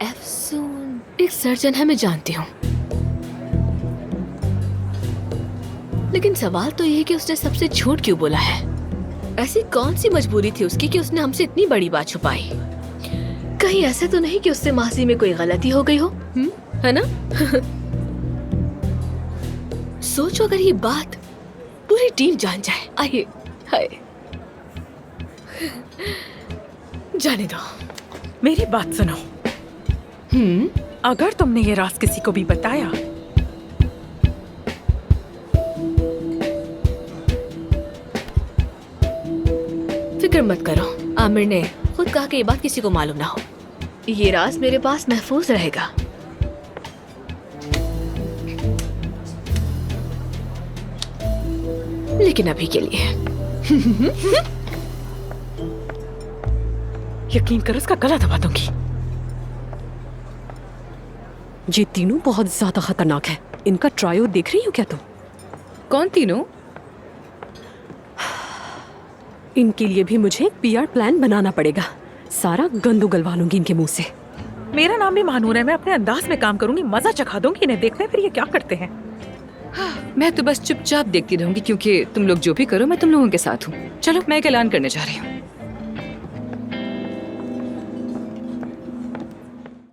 अफसून एक सर्जन है, मैं जानती हूँ, लेकिन सवाल तो ये है कि उसने सबसे झूठ क्यों बोला है? ऐसी कौन सी मजबूरी थी उसकी कि उसने हमसे इतनी बड़ी बात छुपाई? कहीं ऐसा तो नहीं कि उससे माजी में कोई गलती हो गई हो, है ना? सोचो अगर ये बात पूरी टीम जान जाए। आइए, हाय, जाने दो। मेरी बात सुनो। अगर तुमने ये राज किसी को भी बताया फिक्र मत करो, आमिर ने खुद कहा कि ये बात किसी को मालूम ना हो। ये राज मेरे पास महफूज रहेगा। लेकिन अभी के लिए यकीन करो उसका गला दबा दूंगी। ये तीनों बहुत ज्यादा खतरनाक है। इनका ट्रायो देख रही हो क्या तुम? कौन तीनों? इनके लिए भी मुझे एक पीआर प्लान बनाना पड़ेगा। सारा गंद उगलवा लूंगी इनके मुंह से। मेरा नाम भी महानूर है, मैं अपने अंदाज में काम करूंगी, मजा चखा दूंगी इन्हें, देखते हैं फिर ये क्या करते हैं। मैं तो बस चुपचाप देखती रहूंगी, क्योंकि तुम लोग जो भी करो मैं तुम लोगों के साथ हूँ। चलो, मैं एक ऐलान करने जा रही हूँ।